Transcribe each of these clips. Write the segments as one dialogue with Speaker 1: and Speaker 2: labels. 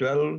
Speaker 1: 12,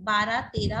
Speaker 2: 12, 13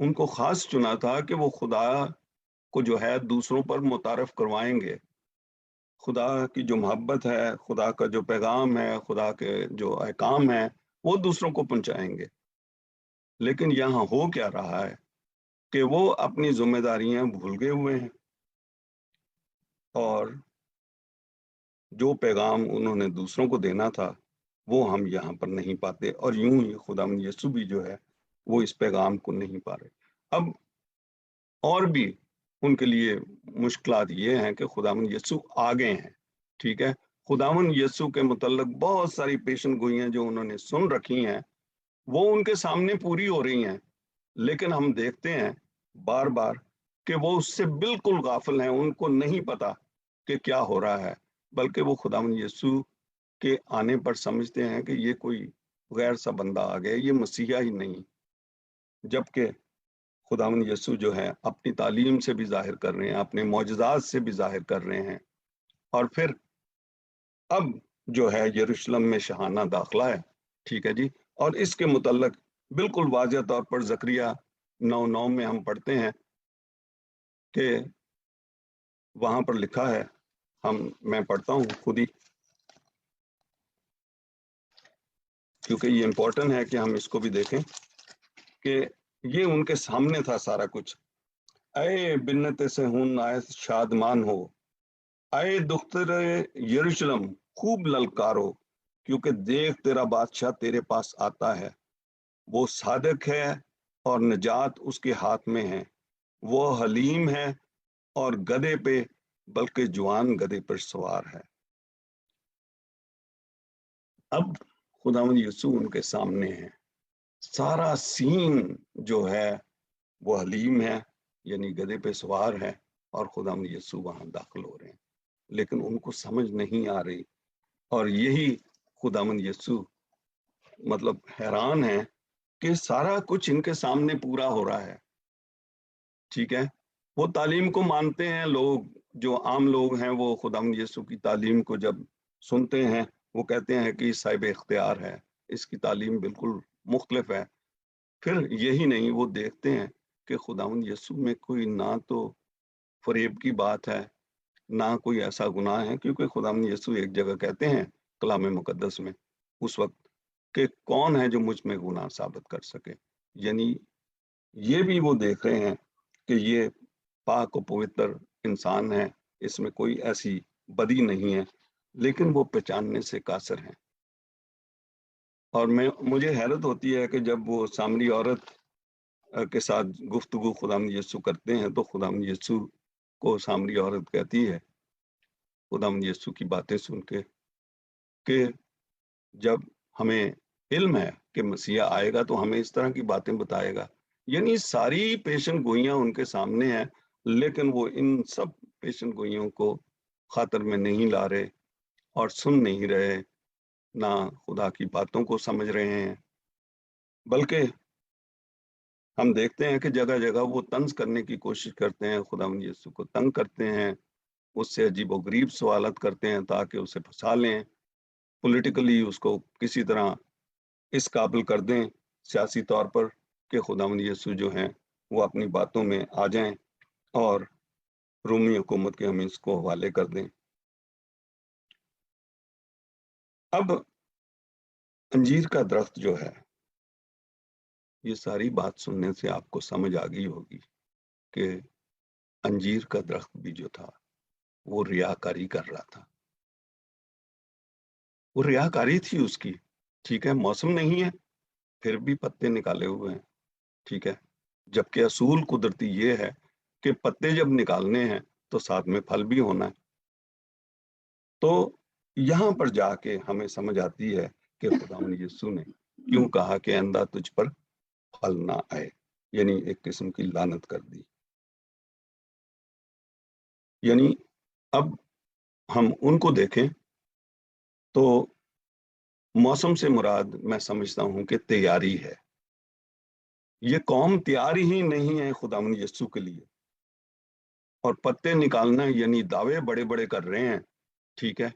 Speaker 1: ان کو خاص چنا تھا کہ وہ خدا کو جو ہے دوسروں پر متعارف کروائیں گے، خدا کی جو محبت ہے، خدا کا جو پیغام ہے، خدا کے جو احکام ہے، وہ دوسروں کو پہنچائیں گے۔ لیکن یہاں ہو کیا رہا ہے کہ وہ اپنی ذمہ داریاں بھول گئے ہوئے ہیں، اور جو پیغام انہوں نے دوسروں کو دینا تھا وہ ہم یہاں پر نہیں پاتے، اور یوں ہی خداوند یسوع بھی جو ہے وہ اس پیغام کو نہیں پا رہے۔ اب اور بھی ان کے لیے مشکلات یہ ہیں کہ خداوند یسوع آگے ہیں، ٹھیک ہے، خداوند یسوع کے متعلق بہت ساری پیشن گوئیاں جو انہوں نے سن رکھی ہیں وہ ان کے سامنے پوری ہو رہی ہیں، لیکن ہم دیکھتے ہیں بار بار کہ وہ اس سے بالکل غافل ہیں، ان کو نہیں پتا کہ کیا ہو رہا ہے، بلکہ وہ خداوند یسوع کے آنے پر سمجھتے ہیں کہ یہ کوئی غیر سا بندہ آ گیا، یہ مسیحا ہی نہیں، جبکہ خداوند یسوع جو ہے اپنی تعلیم سے بھی ظاہر کر رہے ہیں، اپنے معجزات سے بھی ظاہر کر رہے ہیں، اور پھر اب جو ہے یروشلم میں شاہانہ داخلہ ہے، ٹھیک ہے جی، اور اس کے متعلق بالکل واضح طور پر زکریا 9:9 میں ہم پڑھتے ہیں کہ وہاں پر لکھا ہے، میں پڑھتا ہوں خود ہی کیونکہ یہ امپورٹنٹ ہے کہ ہم اس کو بھی دیکھیں کہ یہ ان کے سامنے تھا سارا کچھ۔ اے بنت سے ہون آئے شادمان ہو، اے دختر یروشلم خوب للکارو، کیونکہ دیکھ تیرا بادشاہ تیرے پاس آتا ہے، وہ صادق ہے اور نجات اس کے ہاتھ میں ہے، وہ حلیم ہے اور گدھے پہ بلکہ جوان گدھے پر سوار ہے۔ اب خداوند یسوع ان کے سامنے ہے، سارا سین جو ہے وہ حلیم ہے، یعنی گدھے پہ سوار ہے، اور خداوند یسوع وہاں داخل ہو رہے ہیں، لیکن ان کو سمجھ نہیں آ رہی، اور یہی خداوند یسوع مطلب حیران ہے کہ سارا کچھ ان کے سامنے پورا ہو رہا ہے، ٹھیک ہے، وہ تعلیم کو مانتے ہیں، لوگ جو عام لوگ ہیں وہ خداوند یسوع کی تعلیم کو جب سنتے ہیں وہ کہتے ہیں کہ صاحب اختیار ہے، اس کی تعلیم بالکل مختلف ہے۔ پھر یہی نہیں، وہ دیکھتے ہیں کہ خداوند یسوع میں کوئی نہ تو فریب کی بات ہے، نہ کوئی ایسا گناہ ہے، کیونکہ خداوند یسوع ایک جگہ کہتے ہیں کلام مقدس میں اس وقت کہ کون ہے جو مجھ میں گناہ ثابت کر سکے، یعنی یہ بھی وہ دیکھ رہے ہیں کہ یہ پاک و پوتر انسان ہے، اس میں کوئی ایسی بدی نہیں ہے، لیکن وہ پہچاننے سے قاصر ہیں۔ اور مجھے حیرت ہوتی ہے کہ جب وہ سامری عورت کے ساتھ گفتگو خداوند یسوع کرتے ہیں تو خداوند یسوع کو سامری عورت کہتی ہے خداوند یسوع کی باتیں سن کے کہ جب ہمیں علم ہے کہ مسیح آئے گا تو ہمیں اس طرح کی باتیں بتائے گا، یعنی ساری پیشن گوئیاں ان کے سامنے ہیں، لیکن وہ ان سب پیشن گوئیوں کو خاطر میں نہیں لا رہے اور سن نہیں رہے، نہ خدا کی باتوں کو سمجھ رہے ہیں، بلکہ ہم دیکھتے ہیں کہ جگہ جگہ وہ طنز کرنے کی کوشش کرتے ہیں، خداوند یسوع کو تنگ کرتے ہیں، اس سے عجیب و غریب سوالات کرتے ہیں تاکہ اسے پھنسا لیں، پولیٹیکلی اس کو کسی طرح اس قابل کر دیں سیاسی طور پر کہ خداوند یسوع جو ہیں وہ اپنی باتوں میں آ جائیں اور رومی حکومت کے ہم اس کو حوالے کر دیں۔ اب انجیر کا درخت جو ہے، یہ ساری بات سننے سے آپ کو سمجھ آ گئی ہوگی کہ انجیر کا درخت بھی جو تھا وہ ریاکاری کر رہا تھا، وہ ریاکاری تھی اس کی، ٹھیک ہے، موسم نہیں ہے پھر بھی پتے نکالے ہوئے ہیں، ٹھیک ہے، جبکہ اصول قدرتی یہ ہے کہ پتے جب نکالنے ہیں تو ساتھ میں پھل بھی ہونا ہے۔ تو یہاں پر جا کے ہمیں سمجھ آتی ہے کہ خداوند یسوع نے کیوں کہا کہ اندھا تجھ پر پھل نہ آئے، یعنی ایک قسم کی لعنت کر دی۔ یعنی اب ہم ان کو دیکھیں تو موسم سے مراد میں سمجھتا ہوں کہ تیاری ہے، یہ قوم تیاری ہی نہیں ہے خداوند یسوع کے لیے، اور پتے نکالنا یعنی دعوے بڑے بڑے کر رہے ہیں، ٹھیک ہے،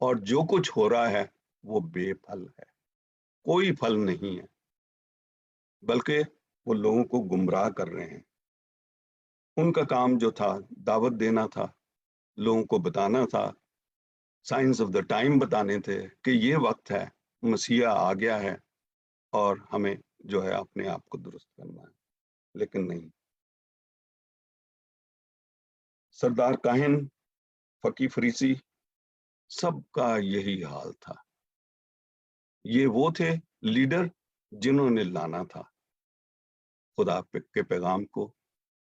Speaker 1: اور جو کچھ ہو رہا ہے وہ بے پھل ہے، کوئی پھل نہیں ہے، بلکہ وہ لوگوں کو گمراہ کر رہے ہیں. ان کا کام جو تھا دعوت دینا تھا, لوگوں کو بتانا تھا, سائنس آف دا ٹائم بتانے تھے کہ یہ وقت ہے, مسیح آ گیا ہے اور ہمیں جو ہے اپنے آپ کو درست کرنا ہے. لیکن نہیں, سردار کاہن, فقی فریسی, سب کا یہی حال تھا. یہ وہ تھے لیڈر جنہوں نے لانا تھا خدا کے پیغام کو,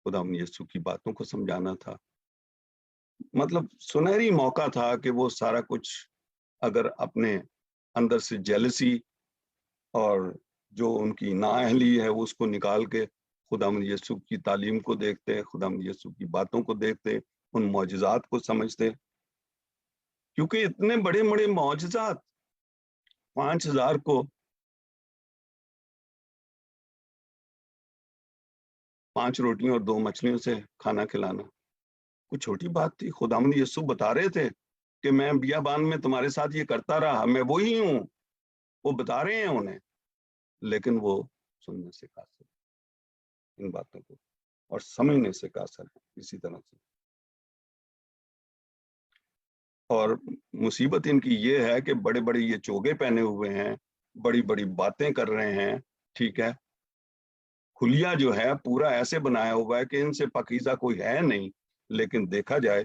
Speaker 1: خدا یسوع کی باتوں کو سمجھانا تھا. مطلب سنہری موقع تھا کہ وہ سارا کچھ اگر اپنے اندر سے جیلسی اور جو ان کی نااہلی ہے اس کو نکال کے خدا یسوع کی تعلیم کو دیکھتے, خدا یسوع کی باتوں کو دیکھتے, ان معجزات کو سمجھتے. کیونکہ اتنے بڑے بڑے معجزات, 5,000 کو 5 روٹیوں اور 2 مچھلیوں سے کھانا کھلانا کوئی چھوٹی بات تھی. خداوند یسوع بتا رہے تھے کہ میں بیابان میں تمہارے ساتھ یہ کرتا رہا, میں وہی ہوں. وہ بتا رہے ہیں انہیں, لیکن وہ سننے سے قاصر ان باتوں کو, اور سمجھنے سے قاصر ہے اسی طرح سے. اور مصیبت ان کی یہ ہے کہ بڑے بڑے یہ چوگے پہنے ہوئے ہیں, بڑی بڑی باتیں کر رہے ہیں, ٹھیک ہے, کھلیا جو ہے پورا ایسے بنایا ہوا ہے کہ ان سے پاکیزہ کوئی ہے نہیں, لیکن دیکھا جائے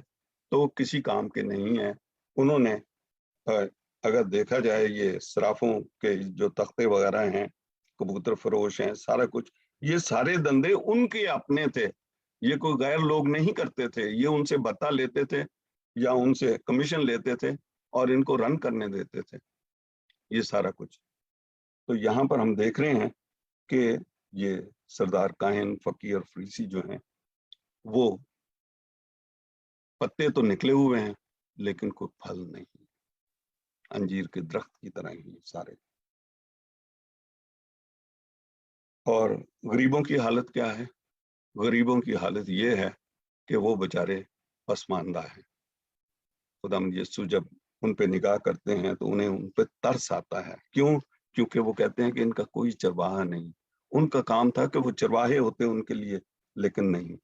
Speaker 1: تو کسی کام کے نہیں ہے. انہوں نے اگر دیکھا جائے یہ صرافوں کے جو تختے وغیرہ ہیں, کبوتر فروش ہیں, سارا کچھ, یہ سارے دندے ان کے اپنے تھے. یہ کوئی غیر لوگ نہیں کرتے تھے, یہ ان سے بتا لیتے تھے یا ان سے کمیشن لیتے تھے اور ان کو رن کرنے دیتے تھے یہ سارا کچھ. تو یہاں پر ہم دیکھ رہے ہیں کہ یہ سردار کاہن, فقیر اور فریسی جو ہیں وہ پتے تو نکلے ہوئے ہیں لیکن کوئی پھل نہیں, انجیر کے درخت کی طرح ہی سارے. اور غریبوں کی حالت کیا ہے؟ غریبوں کی حالت یہ ہے کہ وہ بیچارے پسماندہ ہیں. خدا یسوع جب ان پہ نگاہ کرتے ہیں تو انہیں ان پہ ترس آتا ہے. کیوں؟ کیونکہ وہ کہتے ہیں کہ ان کا کوئی چرواہا نہیں. ان کا کام تھا کہ وہ چرواہے ہوتے ان کے لیے, لیکن نہیں.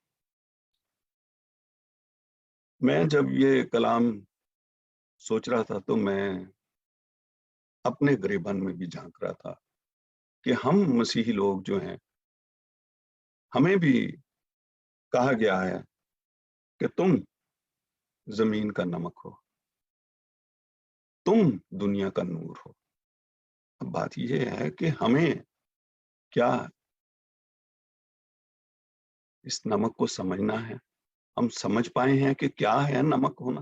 Speaker 1: میں جب یہ کلام سوچ رہا تھا تو میں اپنے گریبان میں بھی جھانک رہا تھا کہ ہم مسیحی لوگ جو ہیں, ہمیں بھی کہا گیا ہے کہ تم زمین کا نمک ہو, تم دنیا کا نور ہو. اب بات یہ ہے کہ ہمیں کیا اس نمک کو سمجھنا ہے, ہم سمجھ پائے ہیں کہ کیا ہے نمک ہونا,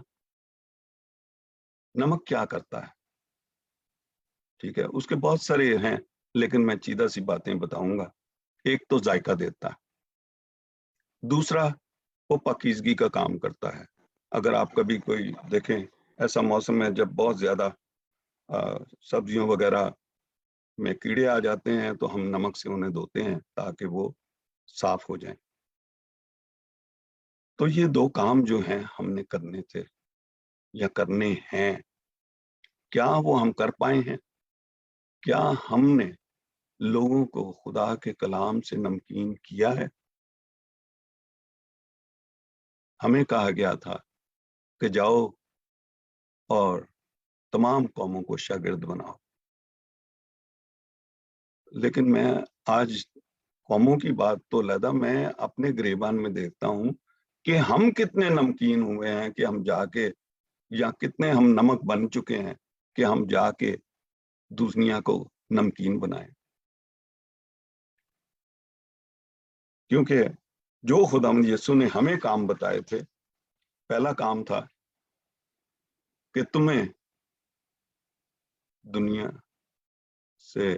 Speaker 1: نمک کیا کرتا ہے. ٹھیک ہے, اس کے بہت سارے ہیں لیکن میں چیدہ سی باتیں بتاؤں گا. ایک تو ذائقہ دیتا ہے, دوسرا وہ پاکیزگی کا کام کرتا ہے. اگر آپ کبھی کوئی دیکھیں, ایسا موسم ہے جب بہت زیادہ سبزیوں وغیرہ میں کیڑے آ جاتے ہیں تو ہم نمک سے انہیں دھوتے ہیں تاکہ وہ صاف ہو جائیں. تو یہ 2 کام جو ہیں ہم نے کرنے تھے یا کرنے ہیں, کیا وہ ہم کر پائے ہیں؟ کیا ہم نے لوگوں کو خدا کے کلام سے نمکین کیا ہے؟ ہمیں کہا گیا تھا کہ جاؤ اور تمام قوموں کو شاگرد بناؤ, لیکن میں آج قوموں کی بات تو علیحدہ, میں اپنے گریبان میں دیکھتا ہوں کہ ہم کتنے نمکین ہوئے ہیں کہ ہم جا کے, یا کتنے ہم نمک بن چکے ہیں کہ ہم جا کے دنیا کو نمکین بنائیں. کیونکہ جو خداوند یسوع نے ہمیں کام بتائے تھے, پہلا کام تھا کہ تمہیں دنیا سے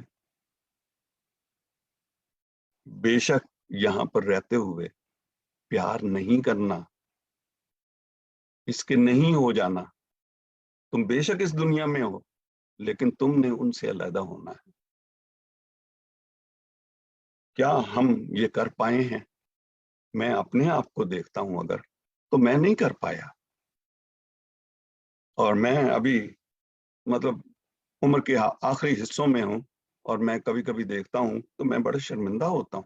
Speaker 1: بے شک یہاں پر رہتے ہوئے پیار نہیں کرنا, اس کے نہیں ہو جانا. تم بے شک اس دنیا میں ہو لیکن تم نے ان سے علیحدہ ہونا ہے. کیا ہم یہ کر پائے ہیں؟ میں اپنے آپ کو دیکھتا ہوں اگر, تو میں نہیں کر پایا. اور میں ابھی مطلب عمر کے آخری حصوں میں ہوں, اور میں کبھی کبھی دیکھتا ہوں تو میں بڑا شرمندہ ہوتا ہوں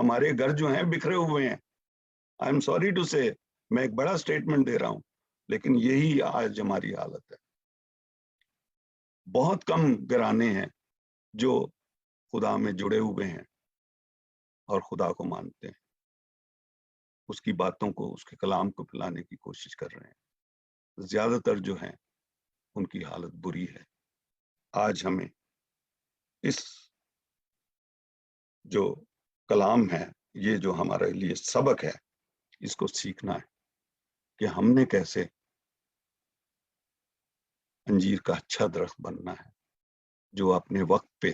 Speaker 1: ہمارے گھر جو ہیں بکھرے ہوئے ہیں. آئی ایم سوری ٹو سے، میں ایک بڑا اسٹیٹمنٹ دے رہا ہوں، لیکن یہی آج ہماری حالت ہے. بہت کم گھرانے ہیں جو خدا میں جڑے ہوئے ہیں اور خدا کو مانتے ہیں، اس کی باتوں کو، اس کے کلام کو پھیلانے کی کوشش کر رہے ہیں. زیادہ تر جو ہیں ان کی حالت بری ہے. آج ہمیں اس جو کلام ہے، یہ جو ہمارے لیے سبق ہے، اس کو سیکھنا ہے کہ ہم نے کیسے انجیر کا اچھا درخت بننا ہے، جو اپنے وقت پہ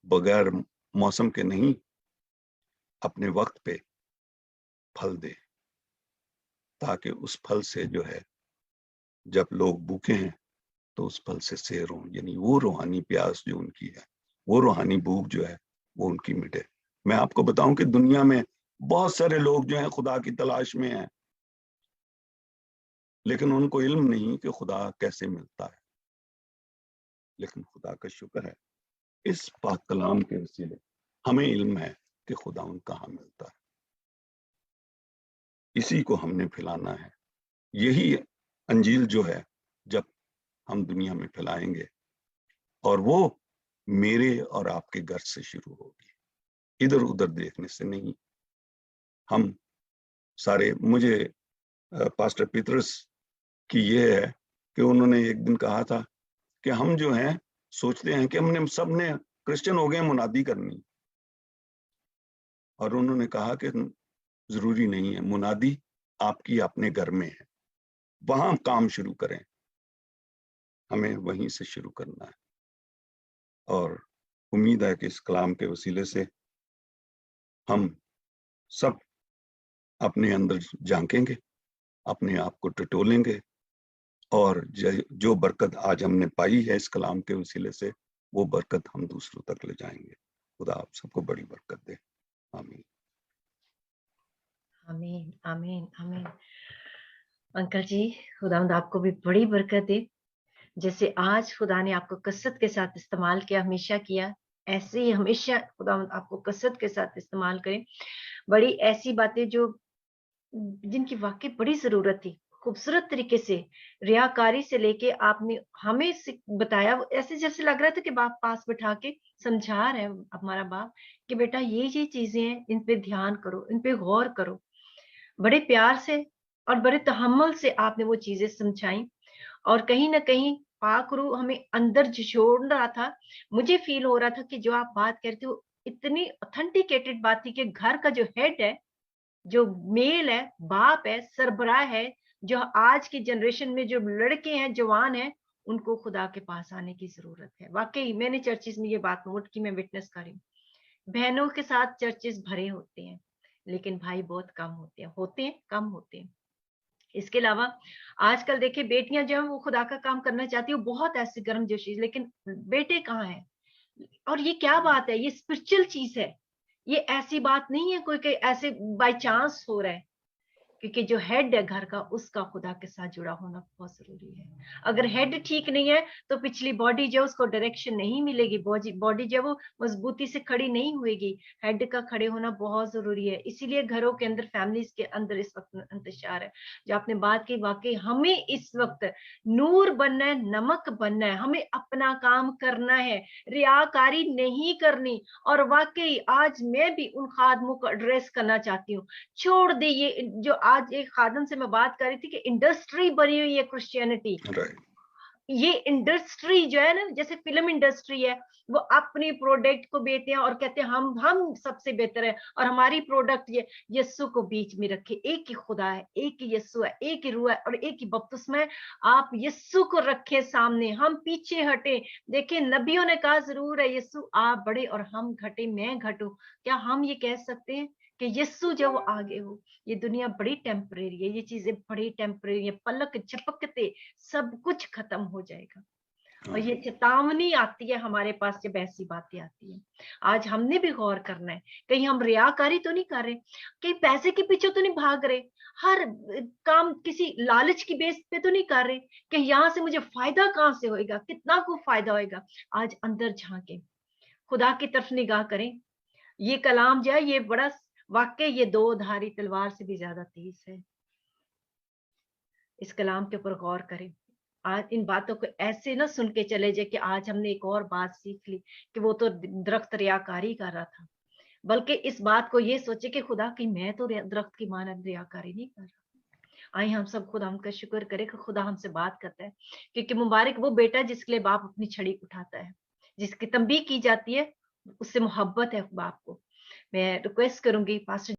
Speaker 1: بغیر موسم کے نہیں، اپنے وقت پہ پھل دے، تاکہ اس پھل سے جو ہے جب لوگ بھوکے ہیں تو اس پھل سے سیر ہوں، یعنی وہ روحانی پیاس جو ان کی ہے، وہ روحانی بھوک جو ہے وہ ان کی مٹے. میں آپ کو بتاؤں کہ دنیا میں بہت سارے لوگ جو ہیں خدا کی تلاش میں ہیں، لیکن ان کو علم نہیں کہ خدا کیسے ملتا ہے. لیکن خدا کا شکر ہے، اس پاک کلام کے وسیلے ہمیں علم ہے کہ خدا ان کہاں ملتا ہے. اسی کو ہم نے پھیلانا ہے. یہی انجیل جو ہے جب ہم دنیا میں پھیلائیں گے، اور وہ میرے اور آپ کے گھر سے شروع ہوگی، ادھر ادھر دیکھنے سے نہیں. ہم سارے، مجھے پاسٹر پیترس کی یہ ہے کہ انہوں نے ایک دن کہا تھا کہ ہم جو ہیں سوچتے ہیں کہ ہم نے سب نے کرسچن ہو گئے منادی کرنی، اور انہوں نے کہا کہ ضروری نہیں ہے، منادی آپ کی اپنے گھر میں ہے، وہاں کام شروع کریں. ہمیں وہیں سے شروع کرنا ہے، اور امید ہے کہ اس کلام کے وسیلے سے ہم سب اپنے اندر جھانکیں گے، اپنے آپ کو ٹٹولیں گے، اور جو برکت آج ہم نے پائی ہے اس کلام کے وسیلے سے، وہ برکت ہم دوسروں تک لے جائیں گے. خدا آپ سب کو بڑی برکت دے. آمین.
Speaker 3: آمین آمین آمین. انکل جی، خداوند آپ کو بھی بڑی برکت دے. جیسے آج خدا نے آپ کو کثرت کے ساتھ استعمال کیا، ہمیشہ کیا، ایسے ہی ہمیشہ خداوند آپ کو کثرت کے ساتھ استعمال کرے. بڑی ایسی باتیں جو جن کی واقعی بڑی ضرورت تھی، خوبصورت طریقے سے ریاکاری سے لے کے آپ نے ہمیں بتایا، ایسے جیسے لگ رہا تھا کہ باپ پاس بٹھا کے سمجھا رہے ہیں ہمارا باپ کہ بیٹا یہ چیزیں ہیں، ان پہ دھیان کرو، ان پہ غور کرو. بڑے پیار سے اور بڑے تحمل سے آپ نے وہ چیزیں سمجھائیں، اور کہیں نہ کہیں پاک روح ہمیں اندر جھچوڑ رہا تھا. مجھے فیل ہو رہا تھا کہ جو آپ بات کرتے ہو اتنی اوتھینٹیکیٹڈ بات تھی کہ گھر کا جو ہیڈ ہے، جو میل ہے، باپ ہے، سربراہ ہے، جو آج کی جنریشن میں جو لڑکے ہیں، جوان ہیں، ان کو خدا کے پاس آنے کی ضرورت ہے. واقعی میں نے چرچز میں یہ بات نوٹ کی، میں وٹنس کر رہی ہوں. بہنوں کے ساتھ چرچز بھرے ہوتے ہیں، لیکن بھائی بہت کم ہوتے ہیں کم ہوتے ہیں. اس کے علاوہ آج کل دیکھیں بیٹیاں جو ہیں وہ خدا کا کام کرنا چاہتی ہیں، بہت ایسی گرم جوشی، لیکن بیٹے کہاں ہیں؟ اور یہ کیا بات ہے؟ یہ اسپرچل چیز ہے، یہ ایسی بات نہیں ہے کوئی کہ ایسے بائی چانس ہو رہا ہے، کیونکہ جو ہیڈ ہے گھر کا، اس کا خدا کے ساتھ جڑا ہونا بہت ضروری ہے. اگر ہیڈ ٹھیک نہیں ہے تو پچھلی باڈی جو اس کو ڈائریکشن نہیں ملے گی، باڈی جو وہ مضبوطی سے کھڑی نہیں ہوئے گی. ہیڈ کا کھڑے ہونا بہت ضروری ہے. اسی لیے گھروں کے اندر، فیملیز کے اندر اس وقت انتشار ہے. جو آپ نے بات کی، واقعی ہمیں اس وقت نور بننا ہے، نمک بننا ہے، ہمیں اپنا کام کرنا ہے، ریاکاری نہیں کرنی. اور واقعی آج میں بھی ان خادموں کو ایڈریس کرنا چاہتی ہوں، چھوڑ دے یہ جو آج ایک خادم سے میں بات کر رہی تھی کہ انڈسٹری بنی ہوئی ہے کرسچینٹی. یہ انڈسٹری جو ہے نا، جیسے فلم انڈسٹری ہے، وہ اپنی پروڈکٹ کو بیچتے ہیں اور کہتے ہیں ہم سب سے بہتر ہے، اور ہماری پروڈکٹ یہ یسو کو بیچ میں رکھے. ایک ہی خدا ہے، ایک ہی یسو ہے، ایک ہی روح ہے، اور ایک ہی بپتسمہ ہے. آپ یسو کو رکھے سامنے، ہم پیچھے ہٹے. دیکھیں نبیوں نے کہا ضرور ہے یسو آپ بڑھے اور ہم گھٹے، میں گھٹوں. کیا ہم یہ کہہ سکتے ہیں کہ یسو جو وہ آگے ہو؟ یہ دنیا بڑی ٹیمپریری ہے، یہ چیزیں بڑی ٹیمپریری ہے، پلک جھپکتے سب کچھ ختم ہو جائے گا. اور یہ چیتاونی آتی ہے ہمارے پاس جب ایسی باتیں آتی ہیں. آج ہم نے بھی غور کرنا ہے، کہیں ہم ریاکاری تو نہیں کر رہے، کہیں پیسے کے پیچھے تو نہیں بھاگ رہے، ہر کام کسی لالچ کی بیس پہ تو نہیں کر رہے کہ یہاں سے مجھے فائدہ کہاں سے ہوئے گا، کتنا کو فائدہ ہوئے گا. آج اندر جھانکیں، خدا کی طرف نگاہ کریں. یہ کلام جو ہے یہ بڑا واقعی یہ دو دھاری تلوار سے بھی زیادہ تیز ہے. اس کلام کے اوپر غور کریں. آج ان باتوں کو ایسے نہ سن کے چلے جائے کہ آج ہم نے ایک اور بات سیکھ لی کہ وہ تو درخت ریاکاری کر رہا تھا، بلکہ اس بات کو یہ سوچے کہ خدا کی میں تو درخت کی مانند ریاکاری نہیں کر رہا. آئے ہم سب خدا ہم کا شکر کرے کہ خدا ہم سے بات کرتا ہے، کیونکہ مبارک وہ بیٹا جس کے لیے باپ اپنی چھڑی اٹھاتا ہے، جس کی تنبیہ کی جاتی ہے، اس سے محبت ہے باپ کو. میں ریکویسٹ کروں گی پاسٹر